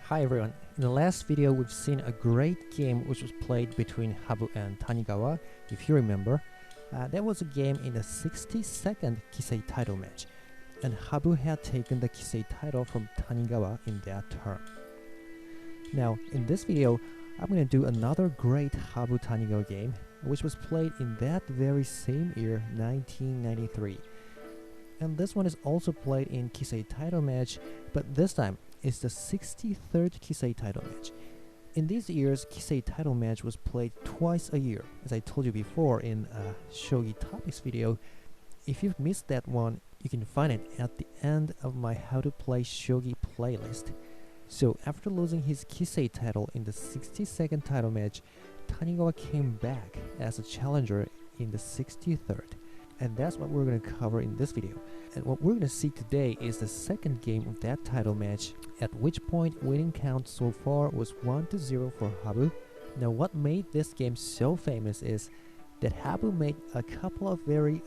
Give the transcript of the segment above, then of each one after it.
Hi everyone, in the last video we've seen a great game which was played between HABU and TANIGAWA, if you remember. That was a game in the 62nd Kisei title match, and HABU had taken the Kisei title from TANIGAWA in that turn. Now, in this video, I'm going to do another great HABU TANIGAWA game, which was played in that very same year, 1993. And this one is also played in Kisei title match, but this time it's the 63rd Kisei title match. In these years, Kisei title match was played twice a year, as I told you before in a Shogi topics video. If you've missed that one, you can find it at the end of my How to Play Shogi playlist. So after losing his Kisei title in the 62nd title match, TANIGAWA came back as a challenger in the 63rd. And that's what we're going to cover in this video. And what we're going to see today is the second game of that title match, at which point winning count so far was 1-0 for HABU. Now what made this game so famous is that HABU made a couple of very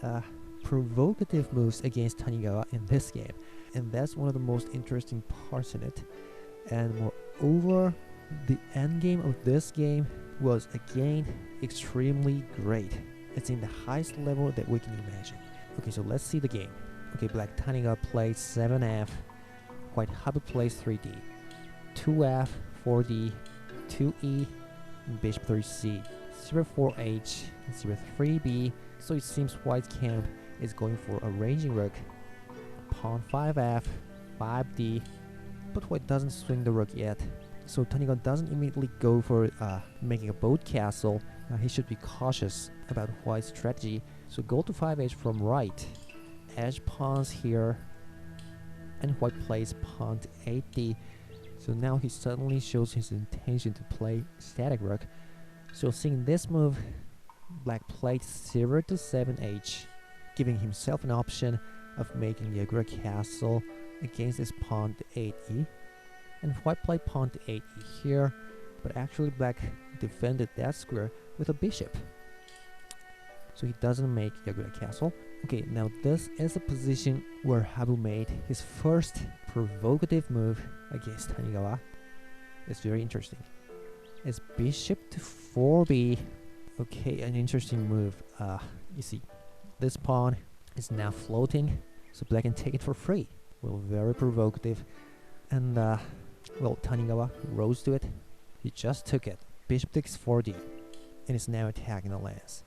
provocative moves against TANIGAWA in this game. And that's one of the most interesting parts in it. And moreover, the endgame of this game was again extremely great. It's in the highest level that we can imagine. Okay, so let's see the game. Okay, black TANIGAWA plays 7F, white HABU plays 3D, 2F, 4D, 2E, and bishop 3C, 0-4H, and 0-3B. So it seems white camp is going for a ranging rook, pawn 5F, 5D, but white doesn't swing the rook yet. So TANIGAWA doesn't immediately go for making a boat castle. He should be cautious about white's strategy. So go to 5H from right, edge pawns here, and white plays pawn to 8D. So now he suddenly shows his intention to play static rook. So seeing this move, black played 0-7H, giving himself an option of making the Yagura castle against his pawn to 8E. And white played pawn to 8E here, but actually black defended that square with a bishop. So he doesn't make Yagura castle. Okay, now this is a position where HABU made his first provocative move against TANIGAWA. It's very interesting. It's bishop to 4B. Okay, an interesting move. You see, this pawn is now floating, so black can take it for free. Well, very provocative. And well, TANIGAWA rose to it. He just took it. Bishop takes 4D, and is now attacking the lance.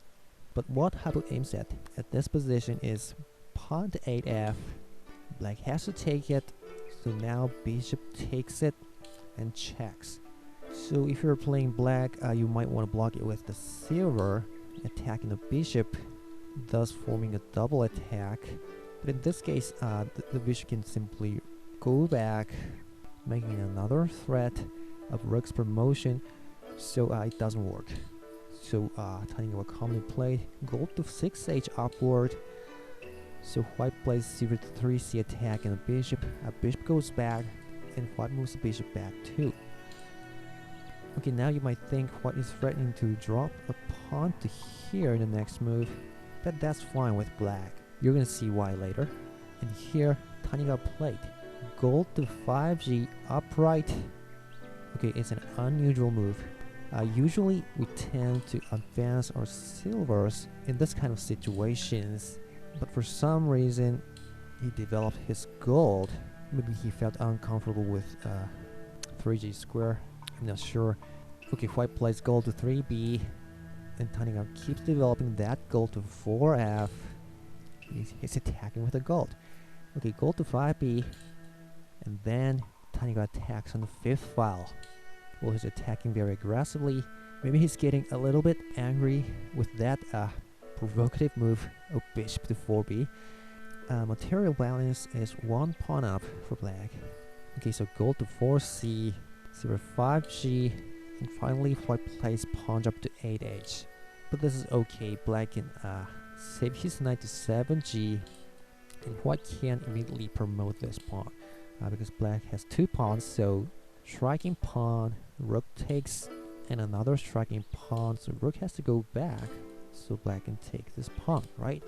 But what HABU aims at this position is pawn to 8F. Black has to take it, so now bishop takes it and checks. So if you're playing black, you might want to block it with the silver, attacking the bishop, thus forming a double attack. But in this case, the bishop can simply go back, making another threat of rook's promotion, so it doesn't work. So TANIGAWA calmly played gold to 6H upward. So white plays 0-3C attack and a bishop. Bishop goes back, and white moves the bishop back too. Okay, now you might think white is threatening to drop a pawn to here in the next move, but that's fine with black. You're gonna see why later. And here TANIGAWA played gold to 5G upright. Okay, it's an unusual move. Usually we tend to advance our silvers in this kind of situations, but for some reason he developed his gold. Maybe he felt uncomfortable with 3G square, I'm not sure. Okay, white plays gold to 3B, and TANIGAWA keeps developing that gold to 4F. He's attacking with the gold. Okay, gold to 5B, and then TANIGAWA attacks on the 5th file. Well, he's attacking very aggressively. Maybe he's getting a little bit angry with that provocative move of bishop to 4B. Material balance is 1 pawn up for black. Okay, so gold to 4C, 0-5G, and finally white plays pawn up to 8H. But this is okay, black can save his knight to 7G, and white can't immediately promote this pawn. Because black has 2 pawns, so striking pawn, rook takes, and another striking pawn, so rook has to go back, so black can take this pawn, right?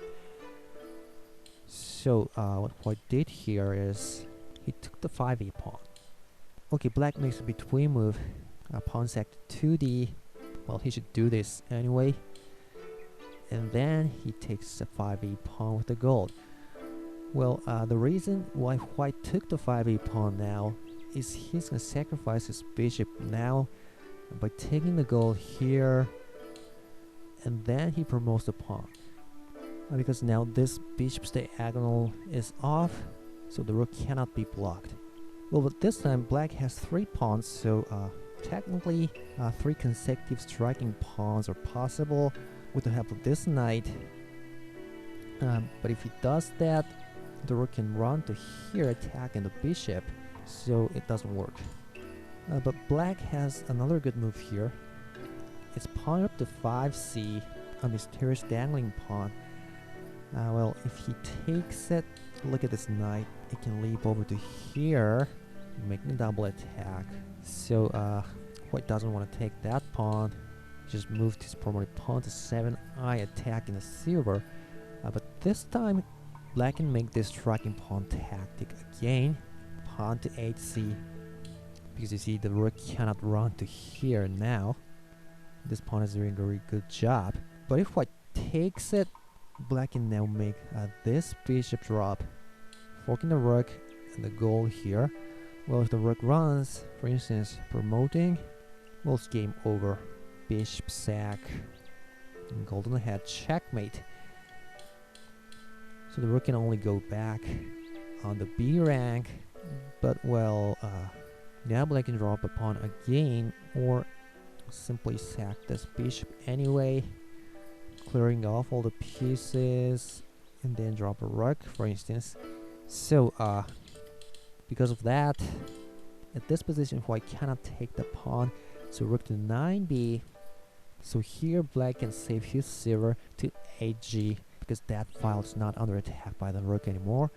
So what white did here is he took the 5e pawn, Okay, black makes a between move. Pawn sack to 2d. Well, he should do this anyway. And then he takes a 5e pawn with the gold. Well, the reason why white took the 5e pawn now is he's gonna sacrifice his bishop now by taking the gold here, and then he promotes the pawn. Because now this bishop's diagonal is off, so the rook cannot be blocked. Well, but this time black has 3 pawns, so technically 3 consecutive striking pawns are possible with the help of this knight. But if he does that, the rook can run to here attacking the bishop, so it doesn't work. But black has another good move here. It's pawn up to 5c, a mysterious dangling pawn. Well, if he takes it, look at this knight, it can leap over to here, making a double attack. So white doesn't want to take that pawn, just moved his promoted pawn to 7i, attacking the silver. But this time black can make this striking pawn tactic again, pawn to 8c, because you see the rook cannot run to here now. This pawn is doing a very good job. But if white takes it, black can now make this bishop drop, forking the rook and the gold here. Well, if the rook runs, for instance, promoting, well, it's game over. Bishop sack, and gold on the head, checkmate. So the rook can only go back on the B rank, but well, now black can drop a pawn again, or simply sack this bishop anyway, clearing off all the pieces, and then drop a rook, for instance. So because of that, at this position white cannot take the pawn, so rook to 9b. So here black can save his silver to 8g, because that file is not under attack by the rook anymore.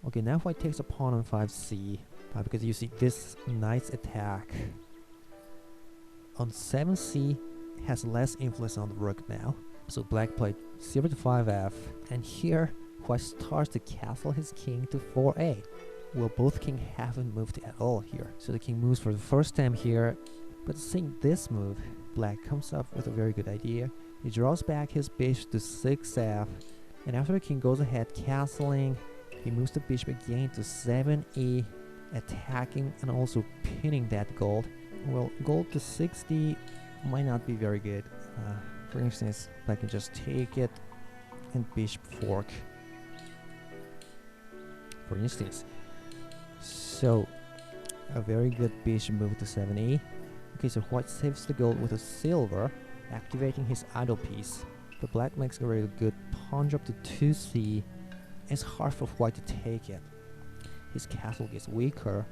Okay, now white takes a pawn on 5c, because you see this knight's attack on 7c has less influence on the rook now. So black played silver to 5f, and here white starts to castle his king to 4a. Well, both king haven't moved at all here, so the king moves for the first time here. But seeing this move, black comes up with a very good idea. He draws back his bishop to 6f, and after the king goes ahead castling, he moves the bishop again to 7e, attacking and also pinning that gold. Well, gold to 6d might not be very good. For instance, black can just take it and bishop fork, for instance. So a very good bishop move to 7e. Okay, so white saves the gold with a silver, activating his idle piece. But black makes a really good pawn drop to 2c. It's hard for white to take it. His castle gets weaker,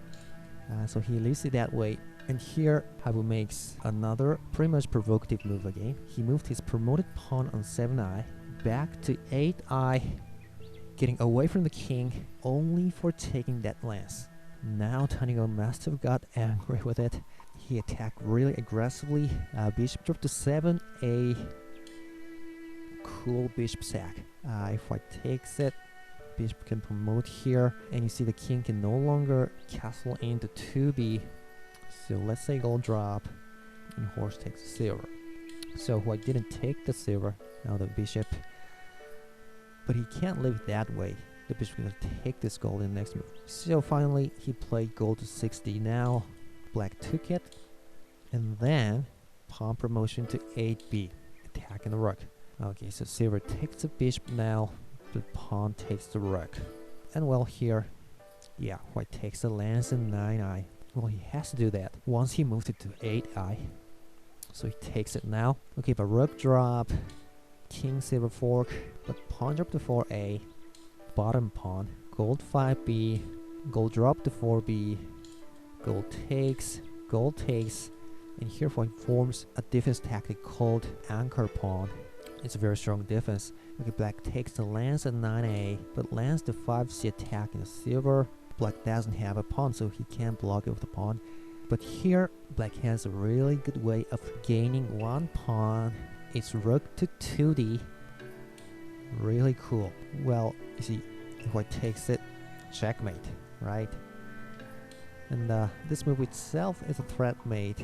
so he leaves it that way. And here HABU makes another pretty much provocative move again. He moved his promoted pawn on 7i back to 8i, getting away from the king only for taking that lance. Now TANIGAWA must have got angry with it. He attacked really aggressively. Bishop drop to 7a. Cool bishop sack. If white takes it, bishop can promote here, and you see the king can no longer castle into 2b. So let's say gold drop, and horse takes the silver. So white didn't take the silver, now the bishop. But he can't leave it that way. The bishop is going to take this gold in the next move. So finally, he played gold to 6d now. Black took it, and then pawn promotion to 8b, attacking the rook. Okay, so silver takes the bishop now, the pawn takes the rook. And well, here, yeah, white takes the lance and 9i. Well, he has to do that once he moved it to 8i. So he takes it now. Okay, but rook drop, king silver fork, but pawn drop to 4a, bottom pawn, gold 5b, gold drop to 4b, gold takes, and here white forms a defense tactic called anchor pawn. It's a very strong defense. Okay, black takes the lance at 9a, but lance to 5c attacking the silver. Black doesn't have a pawn, so he can't block it with the pawn. But here, black has a really good way of gaining one pawn. It's rook to 2d. Really cool. Well, you see, if white takes it, checkmate, right? And this move itself is a threat mate,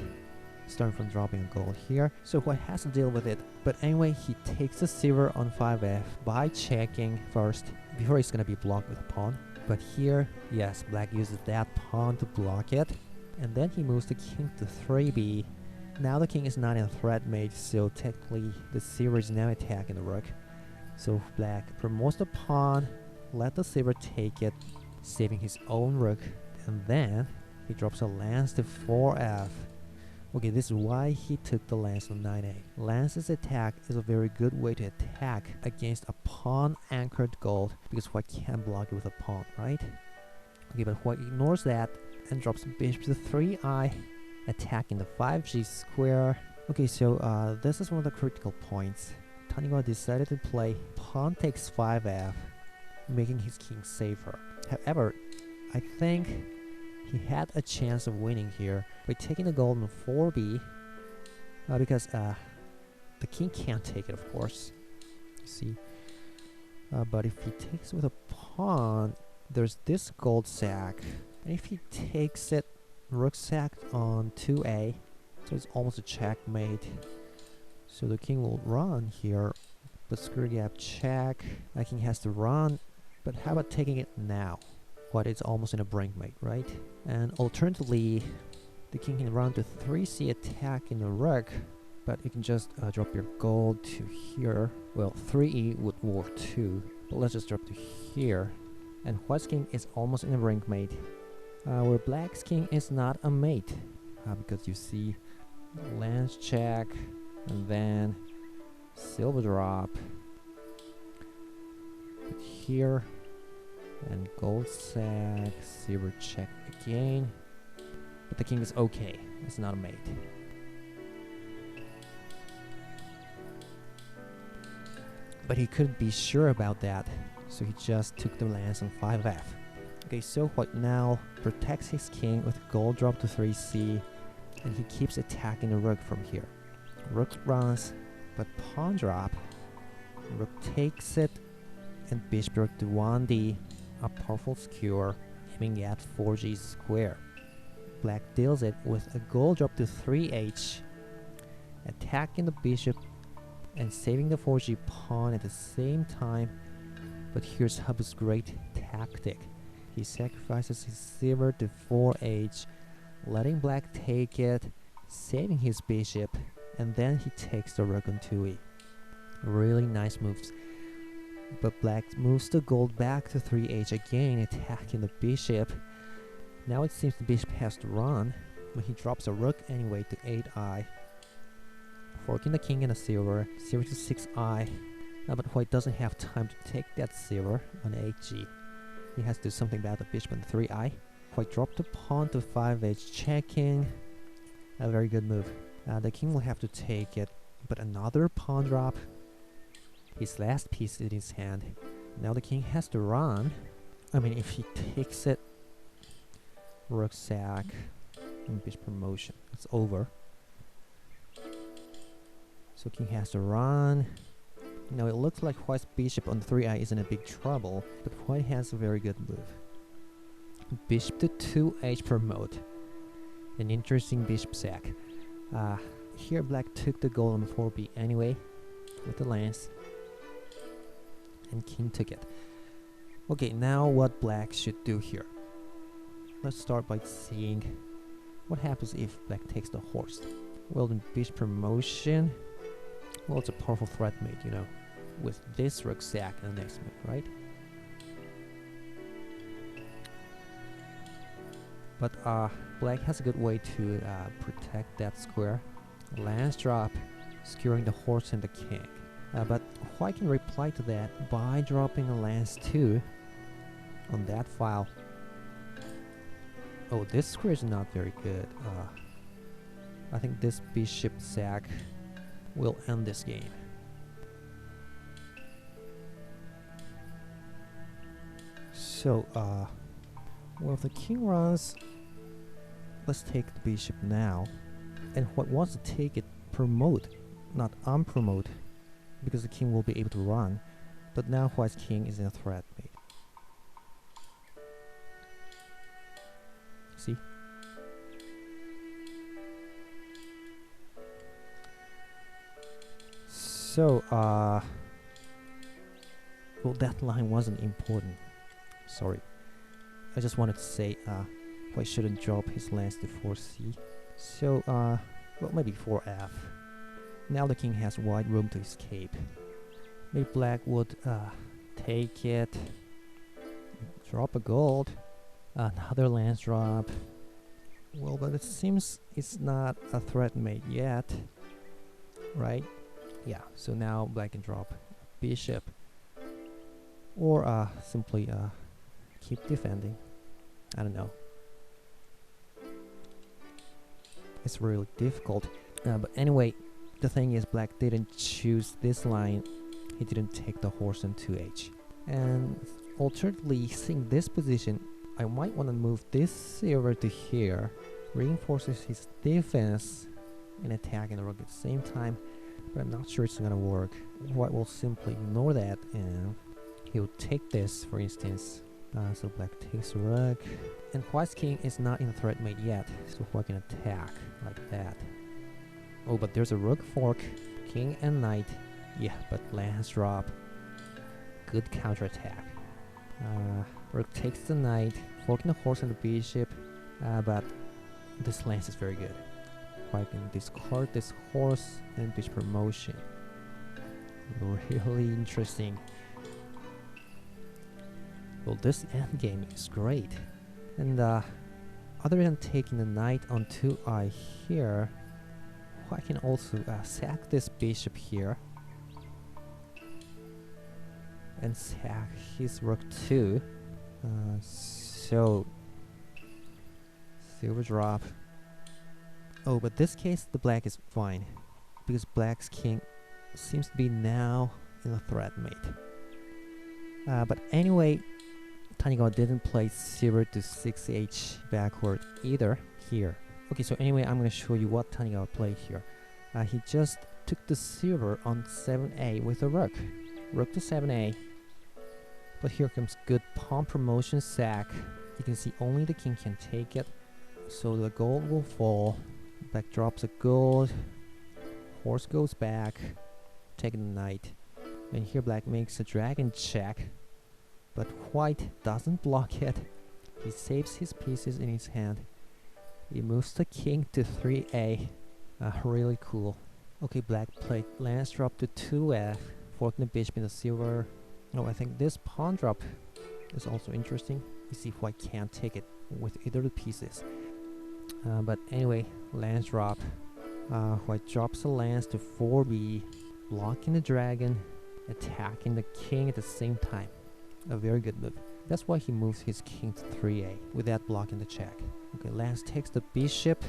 starting from dropping a gold here, so white has to deal with it. But anyway, he takes the silver on 5f by checking first, before he's gonna be blocked with a pawn. But here, yes, black uses that pawn to block it, and then he moves the king to 3b. Now the king is not in a threat mate, so technically the silver is now attacking the rook. So black promotes the pawn, let the silver take it, saving his own rook, and then he drops a lance to 4f. Okay, this is why he took the lance on 9a. Lance's attack is a very good way to attack against a pawn-anchored gold, because white can't block it with a pawn, right? Okay, but white ignores that and drops bishop to 3i, attacking the 5g square. Okay, so this is one of the critical points. TANIGAWA decided to play pawn takes 5f, making his king safer. However, I think he had a chance of winning here by taking the gold on 4b, because the king can't take it, of course. You see, but if he takes with a pawn, there's this gold sack, and if he takes it, rook sack on 2a, so it's almost a checkmate. So the king will run here, but square gap check. The king has to run, but how about taking it now? What, it's almost in a brinkmate, right? And alternatively, the king can run to 3c attacking the rook, but you can just drop your gold to here. Well, 3e would work too, but let's just drop to here. And white's king is almost in a brinkmate, where black's king is not a mate, because you see lance check, and then silver drop here, and gold sack, silver check again, but the king is okay, it's not a mate. But he couldn't be sure about that, so he just took the lance on 5f. Okay, so white now protects his king with gold drop to 3c, and he keeps attacking the rook from here. Rook runs, but pawn drop, rook takes it, and bishop rook to 1d, a powerful skewer, aiming at 4g square. Black deals it with a gold drop to 3h, attacking the bishop and saving the 4g pawn at the same time. But here's HABU's great tactic. He sacrifices his silver to 4h, letting black take it, saving his bishop, and then he takes the rook on 2e. Really nice moves. But black moves the gold back to 3h again, attacking the bishop. Now it seems the bishop has to run, but he drops a rook anyway to 8i, forking the king and a silver to 6i. But white doesn't have time to take that silver on 8g. He has to do something about the bishop on 3i. White dropped the pawn to 5h, checking. A very good move. The king will have to take it, but another pawn drop. His last piece in his hand. Now the king has to run. I mean, if he takes it, rook sack, and bishop promotion, it's over. So king has to run. Now it looks like white's bishop on 3i is in a big trouble, but white has a very good move. Bishop to 2h promote. An interesting bishop sack. Here black took the gold on 4b anyway, with the lance, and king took it. Okay, now what black should do here. Let's start by seeing what happens if black takes the horse. Well, then bishop promotion. Well, it's a powerful threat mate, you know, with this rook sack and the next move, right? But black has a good way to protect that square. Lance drop, skewering the horse and the king. But white can reply to that by dropping a lance too on that file. Oh, this square is not very good. I think this bishop sack will end this game. So, well, if the king runs, let's take the bishop now. And white wants to take it promote, not unpromote, because the king will be able to run. But now white's king is in a threat mate. See? So, well, that line wasn't important. Sorry. I just wanted to say, White shouldn't drop his lance to 4c. So, well, maybe 4f. Now the king has wide room to escape. Maybe black would, take it. Drop a gold. Another lance drop. Well, but it seems it's not a threat mate yet. Right? Yeah, so now black can drop bishop. Or, simply, keep defending. I don't know. It's really difficult. But anyway, the thing is black didn't choose this line. He didn't take the horse on 2h. And alternately, seeing this position, I might want to move this silver to here. Reinforces his defense and attacking the rook at the same time. But I'm not sure it's gonna work. White will simply ignore that and he'll take this, for instance. So black takes rook. And white's king is not in threat mate yet, so white can attack like that. Oh, but there's a rook fork, king and knight. Yeah, but lance drop. Good counterattack. Rook takes the knight, forking the horse and the bishop, but this lance is very good. White can discard this horse and bishop promotion. Really interesting. Well, this endgame is great. And other than taking the knight on 2i here, White can also sack this bishop here. And sack his rook too. So silver drop. Oh, but this case the black is fine, because black's king seems to be now in a threat mate. But anyway, Tanigawa didn't play silver to 6h backward either here. Okay, so anyway, I'm gonna show you what Tanigawa played here. He just took the silver on 7a with a rook. Rook to 7a. But here comes good pawn promotion sack. You can see only the king can take it. So the gold will fall. Black drops a gold. Horse goes back. Taking the knight. And here black makes a dragon check. But white doesn't block it. He saves his pieces in his hand. He moves the king to 3a. Really cool. Okay, black played lance drop to 2f. Forking the bishop in the silver. Oh, I think this pawn drop is also interesting. You see white can't take it with either of the pieces. But anyway, lance drop. White drops a lance to 4b. Blocking the dragon. Attacking the king at the same time. A very good move. That's why he moves his king to 3a without blocking the check. Okay, lance takes the bishop,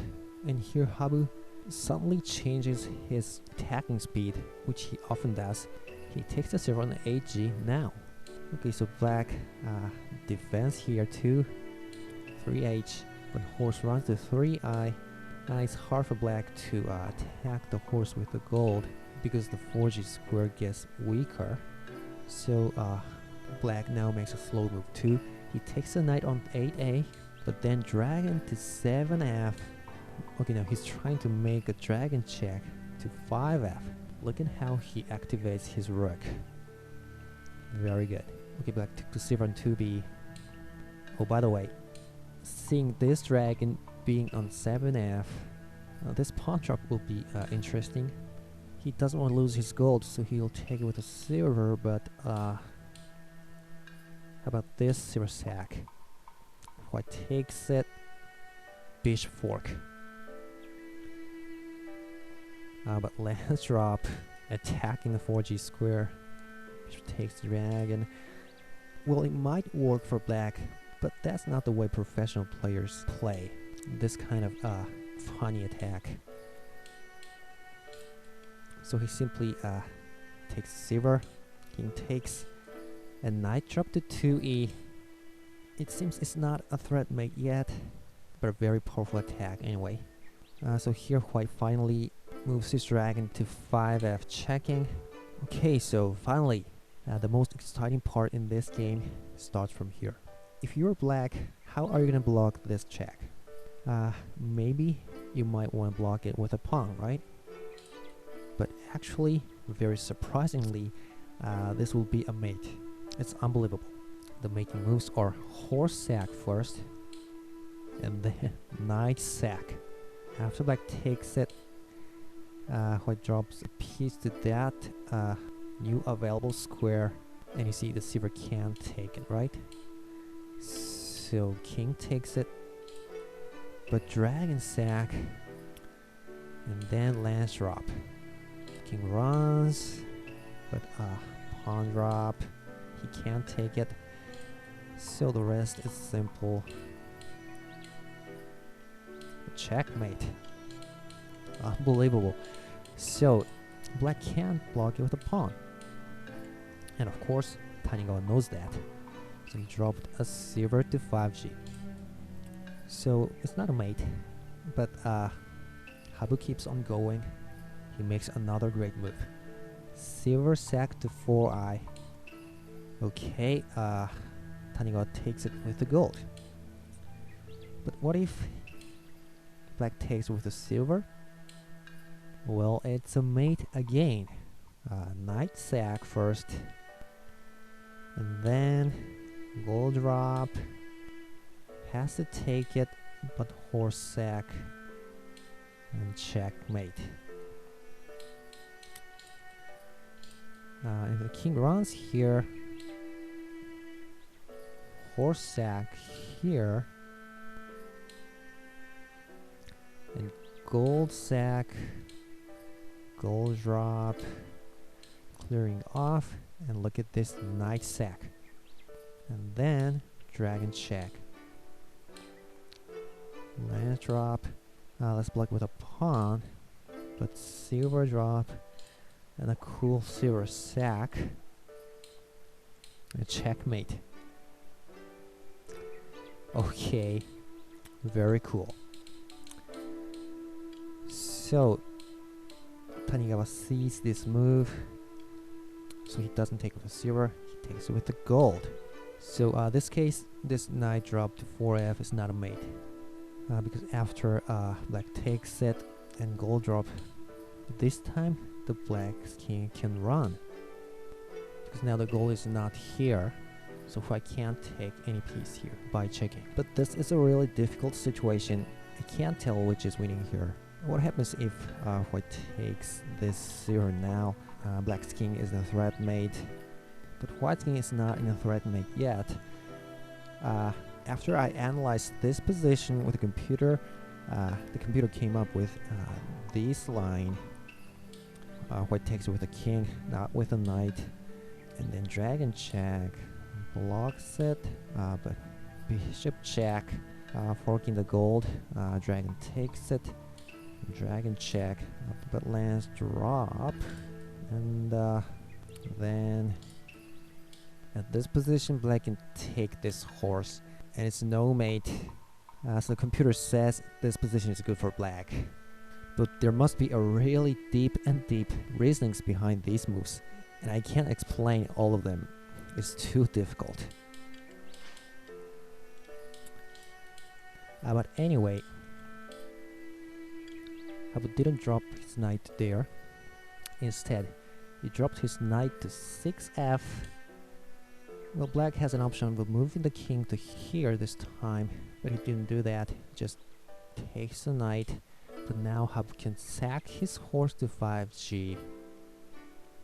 and here HABU suddenly changes his attacking speed, which he often does. He takes the silver on the 8g now. Okay, so black defends here too. 3h, but horse runs to 3i. It's hard for black to attack the horse with the gold because the 4g square gets weaker. So black now makes a slow move too. He takes the knight on 8a, but then dragon to 7f. Okay, now he's trying to make a dragon check to 5f. Look at how he activates his rook. Very good. Okay, black took the silver on 2b. Oh, by the way, seeing this dragon being on 7f, this pawn drop will be interesting. He doesn't want to lose his gold, so he'll take it with a silver, but how about this silver sack? White takes it, bishop fork. But lance drop, attacking the 4g square. Bishop takes the dragon. Well, it might work for black, but that's not the way professional players play. This kind of funny attack. So he simply takes silver, king takes, and knight drop to 2e. It seems it's not a threat mate yet, but a very powerful attack anyway. So here white finally moves his dragon to 5f checking. Okay, so finally, the most exciting part in this game starts from here. If you're black, how are you gonna block this check? Maybe you might want to block it with a pawn, right? But actually, very surprisingly, this will be a mate. It's unbelievable. The mating moves are horse sack first, and then knight sack. After black takes it, white drops a piece to that new available square, and you see the silver can't take it, right? So king takes it, but dragon sack, and then lance drop. King runs, but pawn drop. He can't take it, so the rest is simple. Checkmate. Unbelievable. So black can't block it with a pawn, and of course Tanigawa knows that, so he dropped a silver to 5g. So it's not a mate, but Habu keeps on going. He makes another great move. Silver sack to 4i. Okay, Tanigawa takes it with the gold. But what if black takes with the silver? Well, it's a mate again. Knight sack first, and then gold drop. Has to take it, but horse sack and checkmate. If the king runs here, horse sack here, and gold sack, gold drop, clearing off, and look at this knight sack, and then dragon check. Lance drop. Let's block with a pawn, but silver drop and a cool silver sack. A checkmate. Okay, very cool. So Tanigawa sees this move, so he doesn't take with a silver, he takes it with the gold. So this case, this knight drop to 4f is not a mate. Because after black takes it and gold drop, this time the black king can run. Because now the gold is not here, so I can't take any piece here by checking. But this is a really difficult situation. I can't tell which is winning here. What happens if white takes this silver now? Black's king is a threat mate, but white's king is not in a threat mate yet. After I analyzed this position with the computer came up with this line. White takes it with a king, not with a knight, and then dragon check, blocks it, but bishop check, forking the gold, dragon takes it, dragon check, but lance drop, and then at this position black can take this horse, and it's no mate. So the computer says this position is good for black, but there must be a really deep reasonings behind these moves, and I can't explain all of them. It's too difficult. But anyway, Habu didn't drop his knight there. Instead, he dropped his knight to 6f. Well, black has an option of moving the king to here this time, but he didn't do that. He just takes the knight, but now Habu can sack his horse to 5g,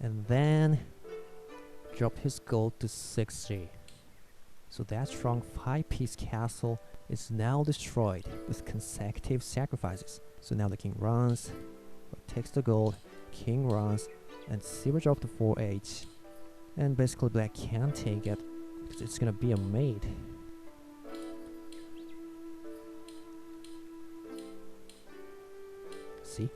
and then drop his gold to 6g. So that strong 5-piece castle is now destroyed with consecutive sacrifices. So now the king runs, but takes the gold, king runs, and silver drop to 4h. And basically black can't take it, because it's gonna be a mate. See?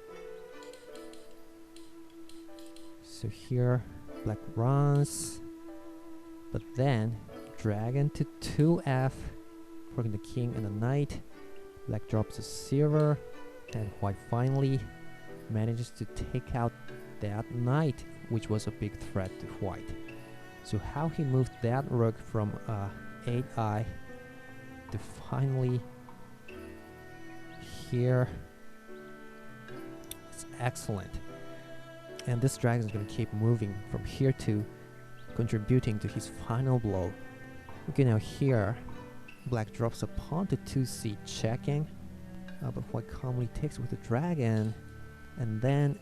So here, black runs, but then dragon to 2f, forking the king and the knight. Black drops a silver, and white finally manages to take out that knight, which was a big threat to white. So how he moved that rook from 8i to finally here, it's excellent. And this dragon is going to keep moving from here to contributing to his final blow. Okay, now here, black drops a pawn to 2c, checking. But white calmly takes with the dragon. And then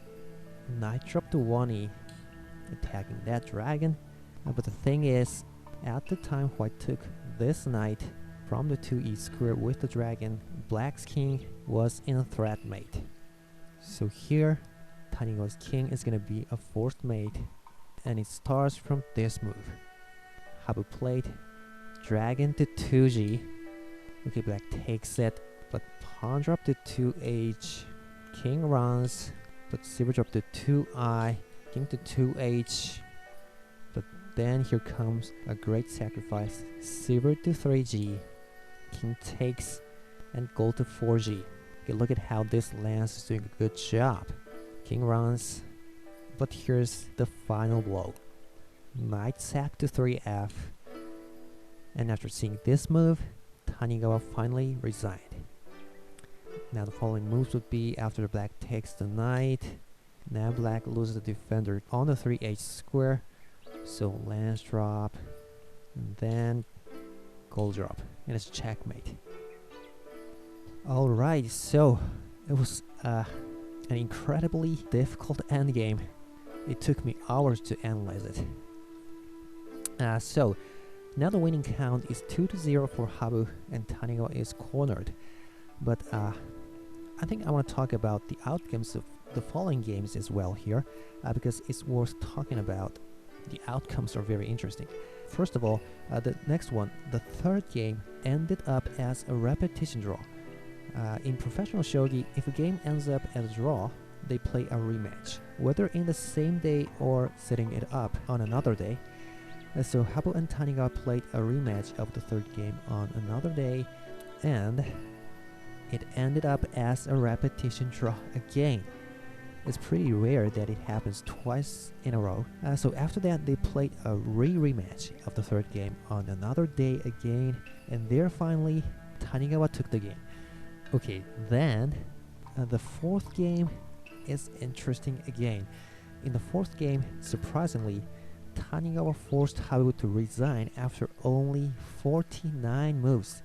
knight drop to 1e, attacking that dragon. But the thing is, at the time white took this knight from the 2e square with the dragon, black's king was in a threat mate. So here, Tanigawa's king is gonna be a forced mate, and it starts from this move. Habu played dragon to 2g. Okay, black takes it, but pawn drop to 2h, king runs, but silver drop to 2i, king to 2h. But then here comes a great sacrifice, silver to 3g, king takes, and gold to 4g. Okay, look at how this lance is doing a good job. King runs, but here's the final blow. Knight sack to 3f. And after seeing this move, Tanigawa finally resigned. Now the following moves would be after the black takes the knight. Now black loses the defender on the 3h square. So lance drop, and then gold drop, and it's checkmate. Alright, so it was an incredibly difficult endgame. It took me hours to analyze it. So now the winning count is 2-0 for Habu, and Tanigawa is cornered. But I think I want to talk about the outcomes of the following games as well here, because it's worth talking about. The outcomes are very interesting. First of all, the next one, the third game, ended up as a repetition draw. In professional shogi, if a game ends up as a draw, they play a rematch, whether in the same day or setting it up on another day. So Habu and Tanigawa played a rematch of the third game on another day, and it ended up as a repetition draw again. It's pretty rare that it happens twice in a row. So after that, they played a rematch of the third game on another day again, and there finally Tanigawa took the game. Okay, then the fourth game is interesting again. In the fourth game, surprisingly, Tanigawa forced Habu to resign after only 49 moves.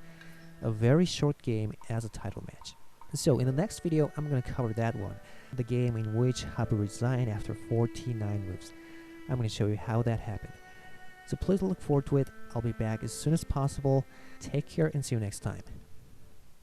A very short game as a title match. So in the next video, I'm going to cover that one. The game in which Habu resigned after 49 moves. I'm going to show you how that happened. So please look forward to it. I'll be back as soon as possible. Take care and see you next time.